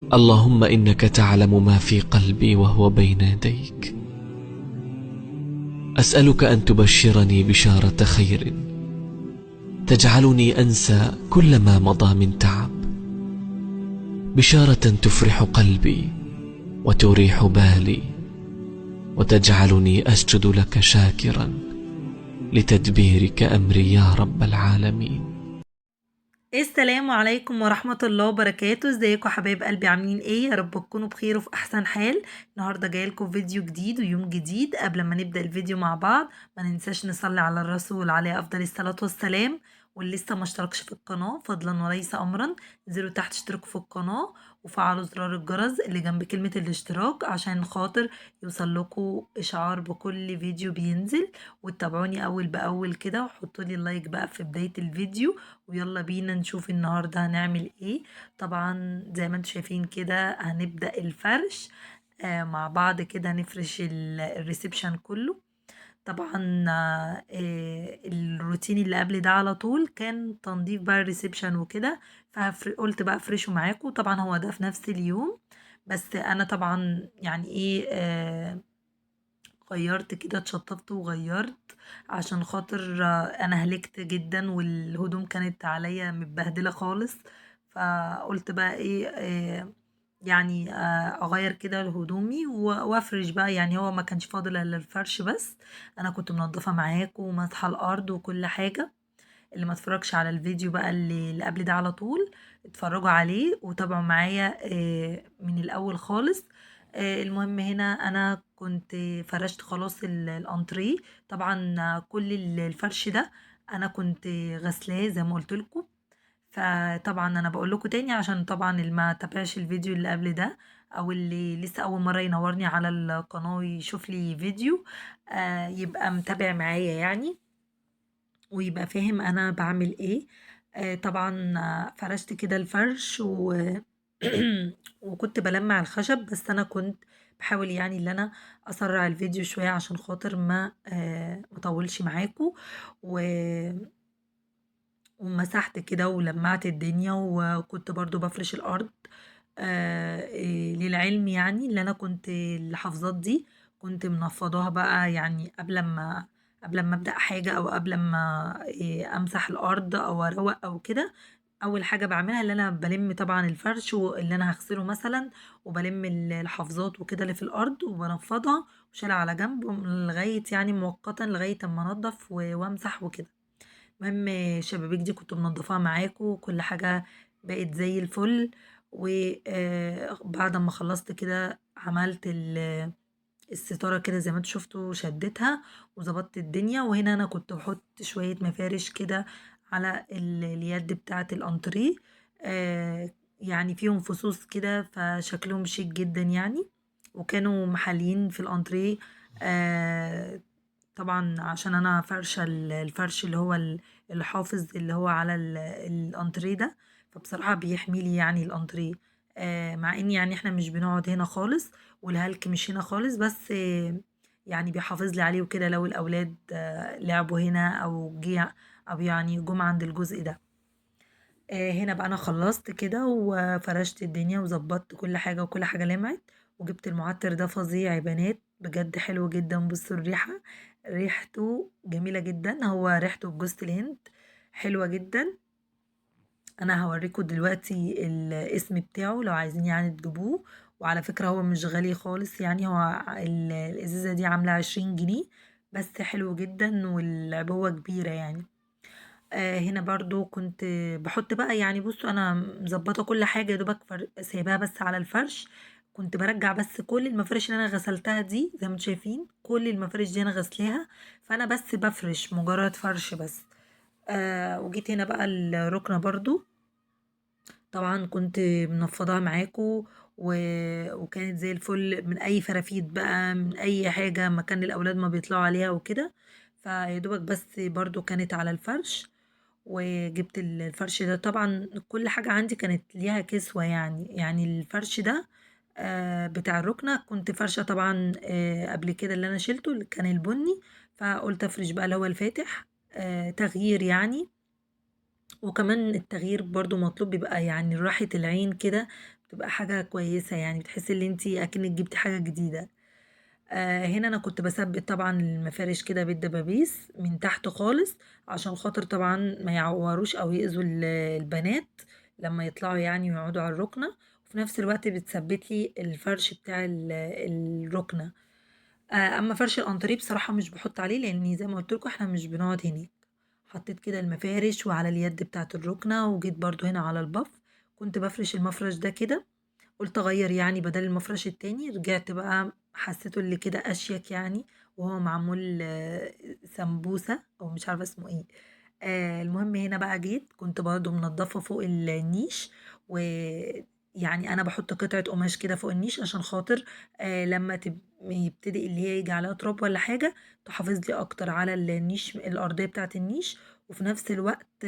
اللهم إنك تعلم ما في قلبي وهو بين يديك. أسألك أن تبشرني بشارة خير تجعلني أنسى كل ما مضى من تعب، بشارة تفرح قلبي وتريح بالي وتجعلني أسجد لك شاكرا لتدبيرك أمري يا رب العالمين. السلام عليكم ورحمة الله وبركاته. ازيكم حبايب قلبي؟ عاملين ايه؟ يا رب تكونوا بخير وفي احسن حال. النهاردة جايلكم فيديو جديد ويوم جديد. قبل ما نبدأ الفيديو مع بعض ما ننساش نصلي على الرسول عليه افضل الصلاة والسلام. واللي لسه ما اشتركش في القناة فضلا وليس امرا انزلوا تحت اشتركوا في القناة وفعلوا زرار الجرس اللي جنب كلمة الاشتراك عشان خاطر يوصل لكم اشعار بكل فيديو بينزل، وتتابعوني اول باول كده وحطوا لي اللايك بقى في بداية الفيديو. ويلا بينا نشوف النهاردة هنعمل ايه. طبعا زي ما انتم شايفين كده هنبدأ الفرش مع بعض كده نفرش الريسبشن كله. طبعا الروتين اللي قبل ده على طول كان تنظيف بقى الريسبشن وكده، فقلت بقى افرشه معاكم. طبعا هو ده في نفس اليوم، بس انا طبعا يعني ايه غيرت كده، اتشطفت وغيرت عشان خاطر انا هلكت جدا والهدوم كانت عليا متبهدله خالص. فقلت بقى ايه يعني اغير كده هدومي وافرش بقى. يعني هو ما كانش فاضل الا الفرش بس. انا كنت منضفه معاكم ومسحه الارض وكل حاجه. اللي ما اتفرجش على الفيديو بقى اللي قبل ده على طول اتفرجوا عليه وتابعوا معايا من الاول خالص. المهم هنا انا كنت فرشت خلاص الانتريه. طبعا كل الفرش ده انا كنت غسلاه زي ما قلت لكم. فطبعا انا بقول لكم تاني عشان طبعا اللي ما تابعش الفيديو اللي قبل ده او اللي لسه اول مره ينورني على القناه ويشوف لي فيديو يبقى متابع معايا يعني، ويبقى فاهم انا بعمل ايه. طبعا فرشت كده الفرش وكنت بلمع الخشب، بس انا كنت بحاول يعني ان انا اسرع الفيديو شوية عشان خاطر ما مطولش معاكم. و... ومسحت كده ولمعت الدنيا وكنت برضو بفرش الارض. للعلم يعني اللي انا كنت الحفاظات دي كنت منفضاها بقى، يعني قبل ما ابدا حاجه او قبل ما امسح الارض او اروق او كده. اول حاجه بعملها اللي انا بلم طبعا الفرش واللي انا هغسله مثلا، وبلم الحفاظات وكده اللي في الارض وبنفضها وشيلها على جنب لغايه يعني مؤقتا لغايه اما انضف وامسح وكده. المهم الشبابيك دي كنت منضفاها معاكم وكل حاجة بقت زي الفل. وبعد ما خلصت كده عملت الستارة كده زي ما انتوا شفتوا، شدتها وظبطت الدنيا. وهنا انا كنت بحط شوية مفارش كده على اليد بتاعة الانتريه. يعني فيهم فصوص كده فشكلهم شيك جدا يعني، وكانوا محليين في الانتريه. آه طبعا عشان انا فرشه الفرش اللي هو الحافظ اللي هو على الانتريه ده، فبصراحه بيحمي لي يعني الانتريه. مع ان يعني احنا مش بنقعد هنا خالص والهلك مش هنا خالص، بس يعني بيحافظ لي عليه وكده لو الاولاد لعبوا هنا او جه او يعني جم عند الجزء ده. هنا بقى انا خلصت كده وفرشت الدنيا وظبطت كل حاجة وكل حاجة لمعت. وجبت المعطر ده فظيع يا بنات، بجد حلو جدا. بصوا الريحة، ريحته جميلة جدا. هو ريحته بجوز الهند حلوة جدا. انا هوريكم دلوقتي الاسم بتاعه لو عايزين يعني تجيبوه. وعلى فكرة هو مش غالي خالص، يعني هو الازازة دي عاملة 20 جنيه، بس حلو جدا والعبوة كبيرة يعني. هنا برضو كنت باحط بقى يعني بصوا انا مظبطه كل حاجه يا دوبك سايباها بس على الفرش. كنت برجع بس كل المفارش اللي انا غسلتها دي زي ما انتم شايفين، كل المفارش دي انا غسلاها. فانا بس بفرش مجرد فرش بس. وجيت هنا بقى الركنه برضو طبعا كنت منفضاها معاكو وكانت زي الفل من اي فرافيت بقى من اي حاجه مكان الاولاد ما بيطلعوا عليها وكده. فيا دوبك بس برضو كانت على الفرش. وجبت الفرش ده طبعا كل حاجة عندي كانت ليها كسوة، يعني الفرش ده بتاع الركنة كنت فرشة طبعا قبل كده اللي انا شلته اللي كان البني. فقلت افرش بقى اللي هو الفاتح تغيير يعني. وكمان التغيير برضو مطلوب بيبقى يعني راحة العين كده، بتبقى حاجة كويسة يعني، بتحسي ان انتي اكنك جبتي حاجة جديدة. هنا انا كنت بثبت طبعا المفارش كده بالدبابيس من تحت خالص، عشان خاطر طبعا ما يعوروش او يأذوا البنات لما يطلعوا يعني ويقعدوا على الركنة. وفي نفس الوقت بتثبت لي الفرش بتاع الركنة. اما فرش الانتريه بصراحة مش بحط عليه، لاني زي ما قلت لكم احنا مش بنقعد هناك. حطيت كده المفارش وعلى اليد بتاعة الركنة، وجيت برضو هنا على البف كنت بفرش المفرش ده كده. قلت اغير يعني بدل المفرش التاني، رجعت بقى حسيته اللي كده اشيك يعني. وهو معمول سمبوسة او مش عارفة اسمه ايه. المهم هنا بقى جيت كنت برضو منضفة فوق النيش. و يعني انا بحط قطعة قماش كده فوق النيش عشان خاطر لما يبتدي اللي هي يجي عليها تراب ولا حاجة، تحافظ لي اكتر على النيش الارضية بتاعة النيش. وفي نفس الوقت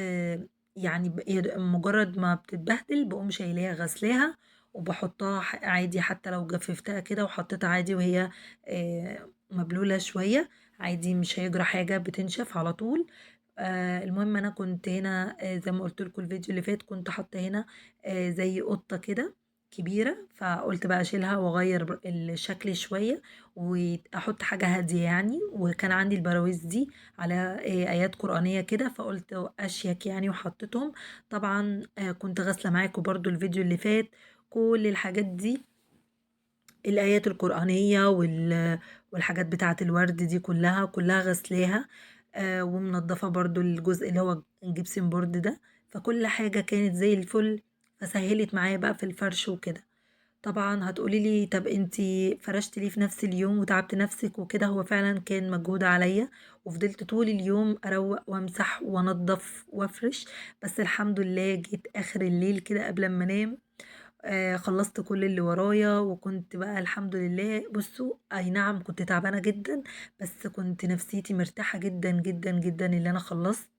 يعني مجرد ما بتتبهدل بقوم شايلاها غسلاها، وبحطها عادي حتى لو جففتها كده وحطيتها عادي وهي مبلولة شوية، عادي مش هيجرى حاجة، بتنشف على طول. المهم انا كنت هنا زي ما قلت لكم الفيديو اللي فات كنت حاطه هنا زي قطة كده كبيرة، فقلت بقى اشيلها واغير الشكل شوية واحط حاجة هادية يعني. وكان عندي البراويز دي على ايات قرآنية كده، فقلت اشيك يعني وحطيتهم. طبعا كنت غاسلة معاكم برضو الفيديو اللي فات كل الحاجات دي، الآيات القرآنية والحاجات بتاعة الورد دي كلها غسلاها. ومنضفة برضو الجزء اللي هو الجبسن بورد ده. فكل حاجة كانت زي الفل، فسهلت معايا بقى في الفرش وكده. طبعا هتقولي لي طب انتي فرشتي ليه في نفس اليوم وتعبت نفسك وكده؟ هو فعلا كان مجهود عليا، وفضلت طول اليوم اروق وامسح وانضف وافرش. بس الحمد لله جيت اخر الليل كده قبل ما انام خلصت كل اللي ورايا، وكنت بقى الحمد لله. بصوا اي نعم كنت تعبانة جدا، بس كنت نفسيتي مرتاحة جدا جدا جدا اللي انا خلصت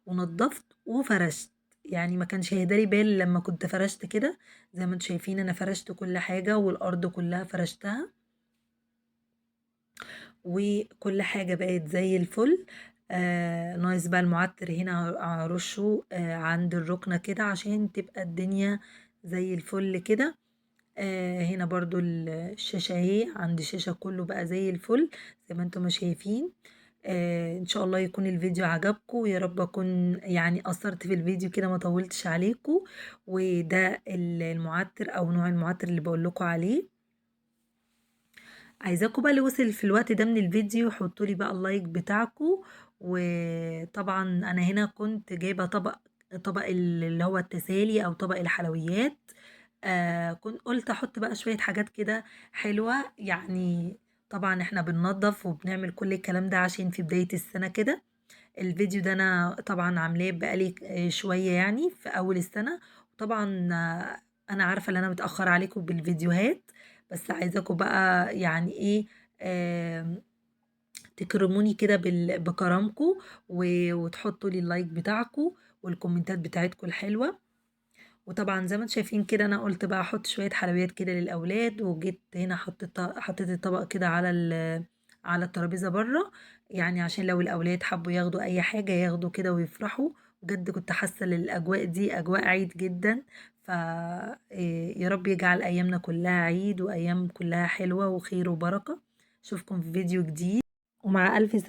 ونضفت وفرشت. يعني ما كانش هيداري بال لما كنت فرشت كده. زي ما انتم شايفين انا فرشت كل حاجة والارض كلها فرشتها، وكل حاجة بقت زي الفل. ناقص بقى المعطر هنا هرشه عند الركنة كده عشان تبقى الدنيا زي الفل كده. هنا برضو الشاشة اهي، عند الشاشة كله بقى زي الفل زي ما انتم ما شايفين. ان شاء الله يكون الفيديو عجبكم، ويا رب اكون يعني اثرت في الفيديو كده ما طولتش عليكم. وده المعطر او نوع المعطر اللي بقول لكم عليه. عايزاكم بقى اللي وصل في الوقت ده من الفيديو حطوا لي بقى اللايك بتاعكم. وطبعا انا هنا كنت جايبه طبق اللي هو التسالي او طبق الحلويات. كنت قلت احط بقى شويه حاجات كده حلوه يعني. طبعا احنا بننظف وبنعمل كل الكلام ده عشان في بدايه السنه كده. الفيديو ده انا طبعا عاملاه بقالي شويه يعني في اول السنه. وطبعا انا عارفه ان انا متاخره عليكم بالفيديوهات، بس عايزاكم بقى يعني ايه آم، تكرموني كده بكرمكم، وتحطوا لي اللايك بتاعكم والكومنتات بتاعتكم الحلوه. وطبعا زي ما انتم شايفين كده انا قلت بقى احط شويه حلويات كده للاولاد، وجيت هنا حطيت الطبق كده على الترابيزه بره، يعني عشان لو الاولاد حبوا ياخدوا اي حاجه ياخدوا كده ويفرحوا. بجد كنت حاسه ان الاجواء دي اجواء عيد جدا. ف يا رب يجعل ايامنا كلها عيد وايام كلها حلوه وخير وبركه. اشوفكم في فيديو جديد، ومع الف سلامه.